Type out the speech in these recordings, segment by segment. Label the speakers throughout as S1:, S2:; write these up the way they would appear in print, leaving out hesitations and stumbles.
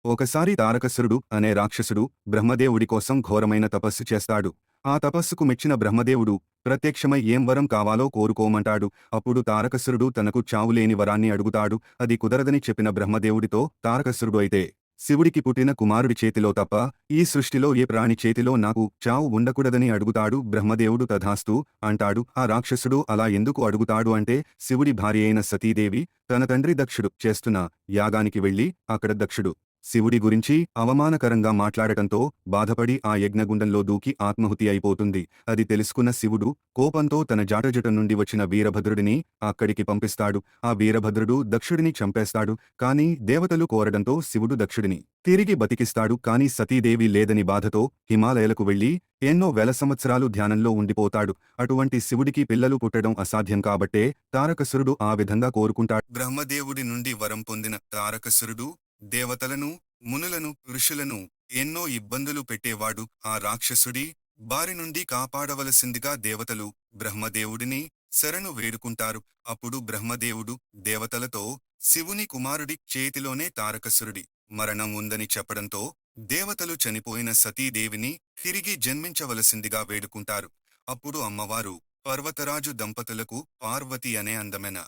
S1: ఒకసారి తారకాసురుడు అనే రాక్షసుడు బ్రహ్మదేవుడి కోసం ఘోరమైన తపస్సు చేస్తాడు. ఆ తపస్సుకు మెచ్చిన బ్రహ్మదేవుడు ప్రత్యక్షమై ఏం వరం కావాలో కోరుకోమంటాడు. అప్పుడు తారకాసురుడు తనకు చావులేని వరాన్ని అడుగుతాడు. అది కుదరదని చెప్పిన బ్రహ్మదేవుడితో తారకాసురుడు అయితే శివుడికి పుట్టిన కుమారుడి చేతిలో తప్ప ఈ సృష్టిలో ఏ ప్రాణి చేతిలో నాకు చావు ఉండకూడదని అడుగుతాడు. బ్రహ్మదేవుడు తథాస్తు అంటాడు. ఆ రాక్షసుడు అలా ఎందుకు అడుగుతాడు అంటే శివుడి భార్య అయిన సతీదేవి తన తండ్రి దక్షుడు చేస్తున్న యాగానికి వెళ్లి అక్కడ దక్షుడు శివుడి గురించి అవమానకరంగా మాట్లాడటంతో బాధపడి ఆ యజ్ఞగుండంలో దూకి ఆత్మహుతి అయిపోతుంది. అది తెలుసుకున్న శివుడు కోపంతో తన జాటజట నుండి వచ్చిన వీరభద్రుడిని అక్కడికి పంపిస్తాడు. ఆ వీరభద్రుడు దక్షుడిని చంపేస్తాడు. కాని దేవతలు కోరడంతో శివుడు దక్షుడిని తిరిగి బతికిస్తాడు. కాని సతీదేవి లేదని బాధతో హిమాలయాలకు వెళ్లి ఎన్నో వేల సంవత్సరాలు ధ్యానంలో ఉండిపోతాడు. అటువంటి శివుడికి పిల్లలు పుట్టడం అసాధ్యం కాబట్టే తారకాసురుడు ఆ విధంగా కోరుకుంటాడు. బ్రహ్మదేవుడి నుండి వరం పొందిన తారకాసురుడు దేవతలను, మునులను, ఋషులను ఎన్నో ఇబ్బందులు పెట్టేవాడు. ఆ రాక్షసుడి బారి నుండి కాపాడవలసిందిగా దేవతలు బ్రహ్మదేవుడిని శరణు వేడుకుంటారు. అప్పుడు బ్రహ్మదేవుడు దేవతలతో శివుని కుమారుడి చేతిలోనే తారకాసురుడి మరణం ఉందని చెప్పడంతో దేవతలు చనిపోయిన సతీదేవిని తిరిగి జన్మించవలసిందిగా వేడుకుంటారు. అప్పుడు అమ్మవారు పర్వతరాజు దంపతులకు పార్వతి అనే అందమైన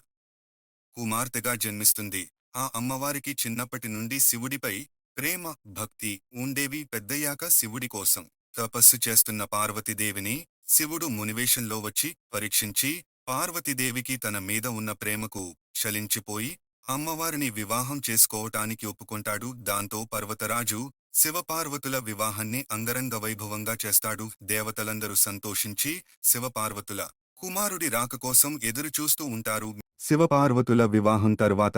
S1: కుమార్తెగా జన్మిస్తుంది. ఆ అమ్మవారికి చిన్నప్పటి నుండి శివుడిపై ప్రేమ, భక్తి ఉండేవి. పెద్దయ్యాక శివుడి కోసం తపస్సు చేస్తున్న పార్వతీదేవిని శివుడు మునివేషంలో వచ్చి పరీక్షించి పార్వతీదేవికి తన మీద ఉన్న ప్రేమకు చలించిపోయి అమ్మవారిని వివాహం చేసుకోవటానికి ఒప్పుకుంటాడు. దాంతో పర్వతరాజు శివపార్వతుల వివాహాన్ని అంగరంగ వైభవంగా చేస్తాడు. దేవతలందరూ సంతోషించి శివపార్వతుల కుమారుడి రాక కోసం ఎదురుచూస్తూ ఉంటారు. శివపార్వతుల వివాహం తర్వాత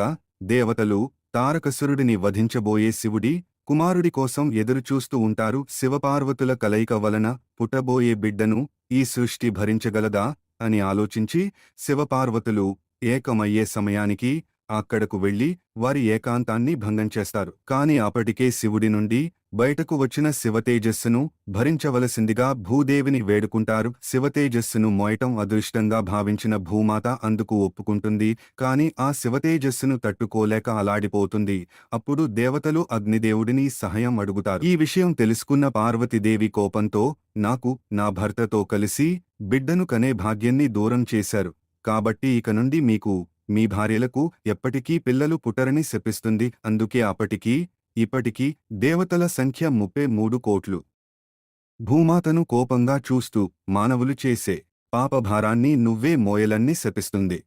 S1: దేవతలు తారకాసురుడిని వధించబోయే శివుడి కుమారుడి కోసం ఎదురుచూస్తూ ఉంటారు. శివపార్వతుల కలయిక వలన పుట్టబోయే బిడ్డను ఈ సృష్టి భరించగలదా అని ఆలోచించి శివపార్వతులు ఏకమయ్యే సమయానికి అక్కడకు వెళ్లి వారి ఏకాంతాన్ని భంగం చేస్తారు. కాని అప్పటికే శివుడి నుండి బయటకు వచ్చిన శివతేజస్సును భరించవలసిందిగా భూదేవిని వేడుకుంటారు. శివతేజస్సును మోయటం అదృష్టంగా భావించిన భూమాత అందుకు ఒప్పుకుంటుంది. కాని ఆ శివతేజస్సును తట్టుకోలేక అలాడిపోతుంది. అప్పుడు దేవతలు అగ్నిదేవుడిని సహాయం అడుగుతారు. ఈ విషయం తెలుసుకున్న పార్వతీదేవి కోపంతో నాకు నా భర్తతో కలిసి బిడ్డను కనే భాగ్యాన్ని దూరం చేశారు. కాబట్టి ఇక నుండి మీకు మీ భార్యలకు ఎప్పటికీ పిల్లలు పుట్టరని శపిస్తుంది. అందుకే అప్పటికీ ఇప్పటికీ దేవతల సంఖ్య 33 కోట్లు. భూమాతను కోపంగా చూస్తూ మానవులు చేసే పాపభారాన్ని నువ్వే మోయలన్ని శపిస్తుంది.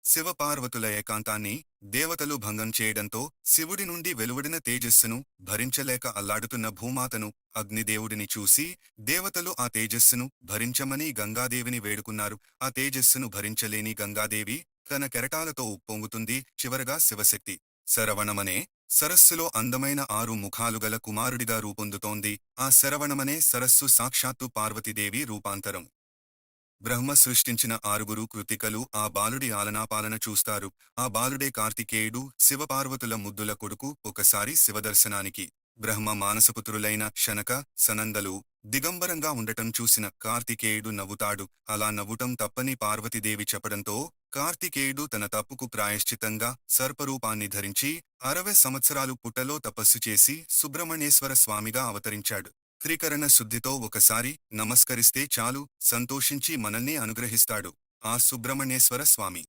S1: శివపార్వతుల ఏకాంతాన్ని దేవతలు భంగం చేయడంతో శివుడి నుండి వెలువడిన తేజస్సును భరించలేక అల్లాడుతున్న భూమాతను అగ్నిదేవుడిని చూసి దేవతలు ఆ తేజస్సును భరించమని గంగాదేవిని వేడుకున్నారు. ఆ తేజస్సును భరించలేని గంగాదేవి తన కెరటాలతో ఉప్పొంగుతుంది. చివరగా శివశక్తి శరవణమనే సరస్సులో అందమైన 6 ముఖాలుగల కుమారుడిగా రూపొందుతోంది. ఆ శరవణమనే సరస్సు సాక్షాత్తు పార్వతీదేవి రూపాంతరం. బ్రహ్మ సృష్టించిన 6 కృతికలు ఆ బాలుడి ఆలనాపాలన చూస్తారు. ఆ బాలుడే కార్తికేయుడు, శివపార్వతుల ముద్దుల కొడుకు. ఒకసారి శివదర్శనానికి బ్రహ్మ మానసపుత్రులైన శనక, సనందలు దిగంబరంగా ఉండటం చూసిన కార్తికేయుడు నవ్వుతాడు. అలా నవ్వుటం తప్పని పార్వతీదేవి చెప్పడంతో కార్తికేయుడు తన తప్పుకు ప్రాయశ్చిత్తంగా సర్పరూపాన్ని ధరించి 60 సంవత్సరాలు పుట్టలో తపస్సు చేసి సుబ్రహ్మణ్యేశ్వర స్వామిగా అవతరించాడు. త్రికరణ శుద్ధితో ఒకసారి నమస్కరిస్తే చాలు, సంతోషించి మనల్ని అనుగ్రహిస్తాడు ఆ సుబ్రహ్మణ్యేశ్వర స్వామి.